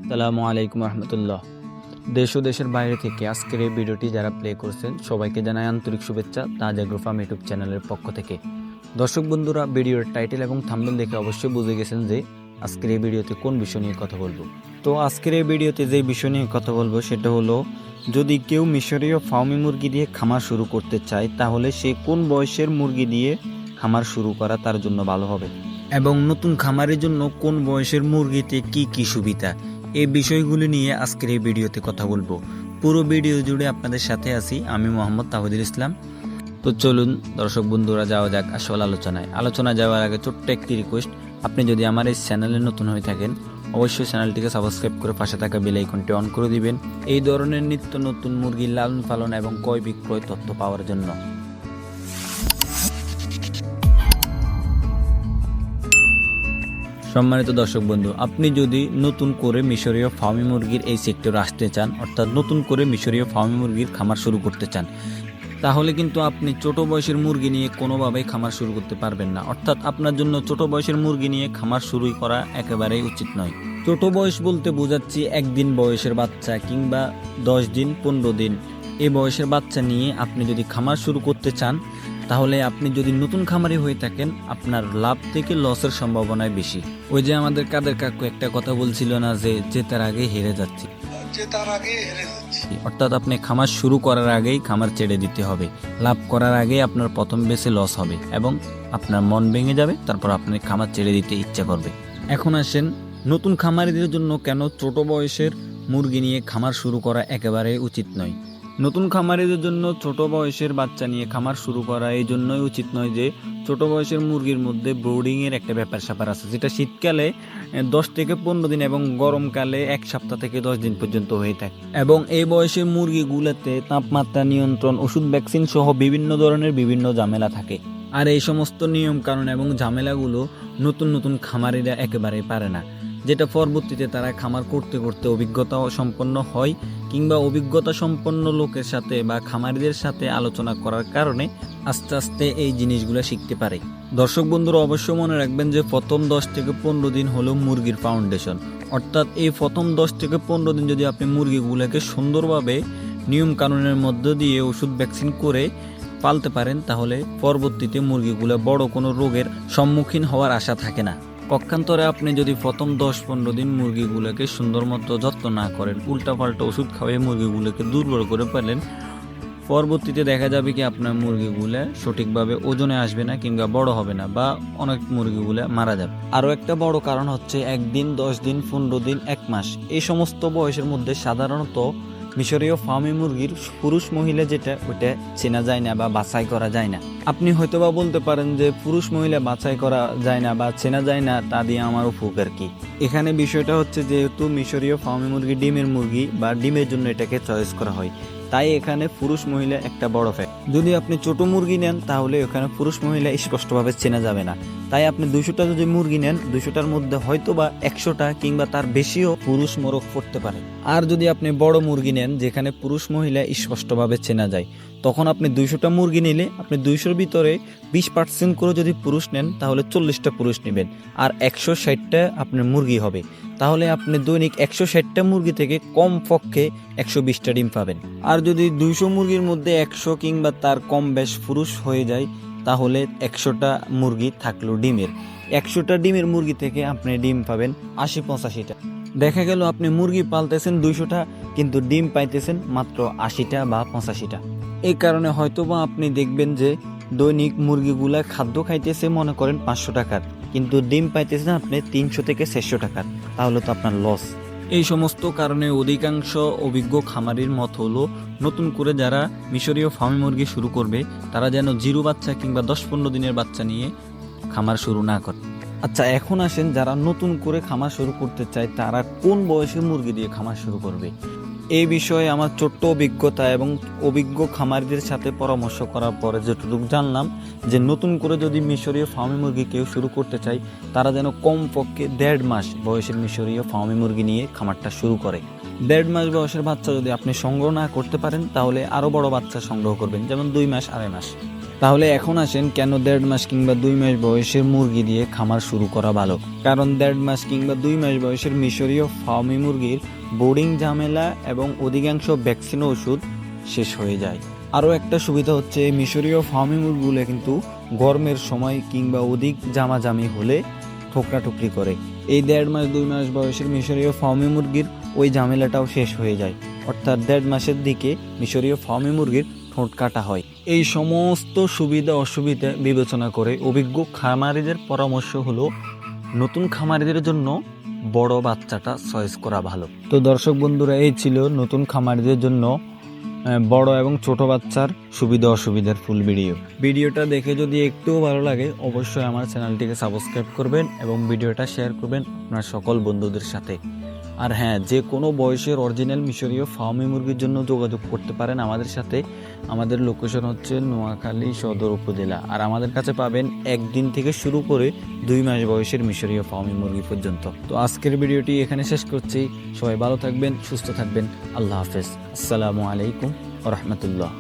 আসসালামু আলাইকুম রহমতুল্লাহ। দেশ ও দেশের বাইরে থেকে আজকের এই ভিডিওটি যারা প্লে করছেন সবাইকে জানাই আন্তরিক শুভেচ্ছা তাজ এগ্রো ফার্ম ইউটিউব চ্যানেলের পক্ষ থেকে। দর্শক বন্ধুরা, ভিডিওর টাইটেল এবং থাম্বনেল দেখে অবশ্যই বুঝে গেছেন যে আজকের এই ভিডিওতে কোন বিষয় নিয়ে কথা বলবো। তো আজকের এই ভিডিওতে যে বিষয় নিয়ে কথা বলবো সেটা হলো, যদি কেউ মিশরীয় ফার্মি মুরগি দিয়ে খামার শুরু করতে চায় তাহলে সে কোন বয়সের মুরগি দিয়ে খামার শুরু করা তার জন্য ভালো হবে, এবং নতুন খামারের জন্য কোন বয়সের মুরগিতে কি কি সুবিধা, এই বিষয়গুলি নিয়ে আজকের এই ভিডিওতে কথা বলবো। পুরো ভিডিও জুড়ে আপনাদের সাথে আছি আমি মোহাম্মদ তাহিদুল ইসলাম। তো চলুন দর্শক বন্ধুরা, যাওয়া যাক আসল আলোচনা যাওয়ার আগে ছোট্ট একটি রিকোয়েস্ট, আপনি যদি আমার এই চ্যানেলে নতুন হয়ে থাকেন অবশ্যই চ্যানেলটিকে সাবস্ক্রাইব করে পাশে থাকা বেল আইকনটি অন করে দিবেন এই ধরনের নিত্য নতুন মুরগির লালন পালন এবং ক্রয় বিক্রয় তথ্য পাওয়ার জন্য। সম্মানিত দর্শক বন্ধু, আপনি যদি নতুন করে মিশরীয় ফার্মি মুরগির এই সেক্টরে আসতে চান, অর্থাৎ নতুন করে মিশরীয় ফার্মি মুরগির খামার শুরু করতে চান, তাহলে কিন্তু আপনি ছোট বয়সের মুরগি নিয়ে কোনোভাবেই খামার শুরু করতে পারবেন না। অর্থাৎ আপনার জন্য ছোট বয়সের মুরগি নিয়ে খামার শুরু করা একেবারেই উচিত নয়। ছোট বয়স বলতে বোঝাচ্ছি একদিন বয়সের বাচ্চা কিংবা 10 দিন 15 দিন এই বয়সের বাচ্চা নিয়ে আপনি যদি খামার শুরু করতে চান, তাহলে আপনি যদি নতুন খামারি হয়ে থাকেন আপনার লাভ থেকে লসের সম্ভাবনায় বেশি। ওই যে আমাদের কাদের কাকু একটা কথা বলছিল না, যে জেতার আগে হেরে যাচ্ছি, অর্থাৎ আপনি খামার শুরু করার আগেই খামার ছেড়ে দিতে হবে। লাভ করার আগেই আপনার প্রথম বেসে লস হবে এবং আপনার মন ভেঙে যাবে, তারপর আপনি খামার ছেড়ে দিতে ইচ্ছা করবে। এখন আসেন, নতুন খামারিদের জন্য কেন ছোট বয়সের মুরগি নিয়ে খামার শুরু করা একেবারে উচিত নয়। নতুন খামারিদের জন্য ছোট বয়সের বাচ্চা নিয়ে খামার শুরু করা এই জন্যই উচিত নয় যে ছোট বয়সের মুরগির মধ্যে ব্রোডিংয়ের একটা ব্যাপার স্যাপার আছে, যেটা শীতকালে 10 থেকে 15 দিন এবং গরমকালে 1 সপ্তাহ থেকে 10 দিন পর্যন্ত হয়ে থাকে। এবং এই বয়সের মুরগিগুলোতে তাপমাত্রা নিয়ন্ত্রণ, ওষুধ, ভ্যাকসিন সহ বিভিন্ন ধরনের বিভিন্ন ঝামেলা থাকে। আর এই সমস্ত নিয়ম কানুন এবং ঝামেলাগুলো নতুন নতুন খামারিরা একেবারেই পারে না, যেটা পরবর্তীতে তারা খামার করতে করতে অভিজ্ঞতা সম্পন্ন হয় কিংবা অভিজ্ঞতা সম্পন্ন লোকের সাথে বা খামারিদের সাথে আলোচনা করার কারণে আস্তে আস্তে এই জিনিসগুলো শিখতে পারে। দর্শক বন্ধুরা অবশ্যই মনে রাখবেন যে প্রথম 10 থেকে 15 দিন হলো মুরগির ফাউন্ডেশন। অর্থাৎ এই প্রথম 10 থেকে 15 দিন যদি আপনি মুরগিগুলোকে সুন্দরভাবে নিয়ম কানুনের মধ্য দিয়ে ওষুধ ভ্যাকসিন করে পালতে পারেন, তাহলে পরবর্তীতে মুরগিগুলো বড় কোনো রোগের সম্মুখীন হওয়ার আশা থাকে না। পক্ষান্তরে আপনি যদি প্রথম 10-15 দিন মুরগিগুলোকে সুন্দর মতো যত্ন না করেন, উল্টাপাল্টা ওষুধ খাওয়াই মুরগিগুলোকে দুর্বল করে ফেলেন, পরবর্তীতে দেখা যাবে কি আপনার মুরগিগুলো সঠিকভাবে ওজনে আসবে না কিংবা বড় হবে না, বা অনেক মুরগিগুলো মারা যাবে। আরও একটা বড় কারণ হচ্ছে 1 দিন, 10 দিন, 15 দিন, 1 মাস এই সমস্ত বয়সের মধ্যে সাধারণত মিশরীয় ফার্মি মুরগির পুরুষ মহিলা যেটা ওটা চেনা যায় না বা বাছাই করা যায় না। আপনি হয়তোবা বলতে পারেন যে পুরুষ মহিলা বাছাই করা যায় না বা চেনা যায় না, তা দিয়ে আমার উপকার কি? এখানে বিষয়টা হচ্ছে, যেহেতু মিশরীয় ফার্মি মুরগি ডিমের মুরগি বা ডিমের জন্য এটাকে চয়েস করা হয়, তাই এখানে পুরুষ মহিলা একটা বড় ফ্যাক্ট। যদি আপনি ছোট মুরগি নেন তাহলে ওখানে পুরুষ মহিলা স্পষ্টভাবে চেনা যাবে না। তাই আপনি 200টা যদি মুরগি নেন, 200টার মধ্যে হয়তো বা 100টা কিংবা তার বেশিও পুরুষ মোরগ পড়তে পারে। আর যদি আপনি বড় মুরগি নেন যেখানে পুরুষ মহিলা স্পষ্টভাবে চেনা যায়, তখন আপনি 200টা মুরগি নিলে আপনি 200-র ভিতরে 20% করে যদি পুরুষ নেন তাহলে 40টা পুরুষ নেবেন, আর 160টা আপনার মুরগি হবে। তাহলে আপনি দৈনিক 160টা মুরগি থেকে কম পক্ষে 120টা ডিম পাবেন। আর যদি 200 মুরগির মধ্যে 100 কিংবা তার কম বেশ পুরুষ হয়ে যায়, তাহলে 100টা মুরগি থাকলো ডিমের। 100টা ডিমের মুরগি থেকে আপনি ডিম পাবেন 80-85টা। দেখা গেল আপনি মুরগি পালতেছেন 200টা, কিন্তু ডিম পাইতেছেন মাত্র 80টা বা 85টা। এই কারণে হয়তোবা আপনি দেখবেন যে দৈনিক মুরগিগুলা খাদ্য খাইতেছে মনে করেন 500 টাকার, কিন্তু ডিম পাইতেছেন আপনি 300 থেকে 400 টাকার, তাহলে তো আপনার লস। এই সমস্ত কারণে অধিকাংশ অভিজ্ঞ খামারির মত হলো, নতুন করে যারা মিশরীয় ফার্মি মুরগি শুরু করবে তারা যেন জিরো বাচ্চা কিংবা 10-15 দিনের বাচ্চা নিয়ে খামার শুরু না করে। আচ্ছা, এখন আসেন, যারা নতুন করে খামার শুরু করতে চায় তারা কোন বয়সে মুরগি দিয়ে খামার শুরু করবে? এই বিষয়ে আমার ছোট্ট অভিজ্ঞতা এবং অভিজ্ঞ খামারিদের সাথে পরামর্শ করার পরে যতটুকু জানলাম যে নতুন করে যদি মিশরীয় ফার্মি মুরগি কেউ শুরু করতে চায়, তারা যেন কমপক্ষে 1.5 মাস বয়সের মিশরীয় ফার্মি মুরগি নিয়ে খামারটা শুরু করে। 1.5 মাস বয়সের বাচ্চা যদি আপনি সংগ্রহ না করতে পারেন, তাহলে আরও বড় বাচ্চা সংগ্রহ করবেন, যেমন 2 মাস, 2.5 মাস। তাহলে এখন আসেন কেন 1.5 মাস কিংবা 2 মাস বয়সের মুরগি দিয়ে খামার শুরু করা ভালো। কারণ 1.5 মাস কিংবা 2 মাস বয়সের মিশরীয় ফার্মি মুরগির বোর্ডিং ঝামেলা এবং অধিকাংশ ভ্যাকসিন ওষুধ শেষ হয়ে যায়। আরও একটা সুবিধা হচ্ছে মিশরীয় ফার্মি মুরগিগুলো কিন্তু গরমের সময় কিংবা অধিক জামাজামি হলে ঠোকরাঠুকরি করে। এই 1.5 মাস 2 মাস বয়সের মিশরীয় ফার্মি মুরগির ওই ঝামেলাটাও শেষ হয়ে যায়, অর্থাৎ 1.5 মাসের দিকে মিশরীয় ফার্মি মুরগির ঠোঁট কাটা হয়। এই সমস্ত সুবিধা অসুবিধা বিবেচনা করে অভিজ্ঞ খামারিদের পরামর্শ হলো নতুন খামারিদের জন্য বড় বাচ্চাটা চয়েস করা ভালো। তো দর্শক বন্ধুরা, এই ছিল নতুন খামারিদের জন্য বড় এবং ছোট বাচ্চার সুবিধা অসুবিধার ফুল ভিডিওটা দেখে যদি একটুও ভালো লাগে অবশ্যই আমার চ্যানেলটিকে সাবস্ক্রাইব করবেন এবং ভিডিওটা শেয়ার করবেন আপনার সকল বন্ধুদের সাথে। আর হ্যাঁ, যে কোনো বয়সের অরিজিনাল মিশরীয় ফার্মি মুরগির জন্য যোগাযোগ করতে পারেন আমাদের সাথে। আমাদের লোকেশন হচ্ছে নোয়াখালী সদর উপজেলা। আর আমাদের কাছে পাবেন 1 দিন থেকে শুরু করে 2 মাস বয়সের মিশরীয় ফার্মি মুরগি পর্যন্ত। তো আজকের ভিডিওটি এখানে শেষ করছি। সবাই ভালো থাকবেন, সুস্থ থাকবেন। আল্লাহ হাফেজ। আসসালামু আলাইকুম ওয়া রাহমাতুল্লাহ।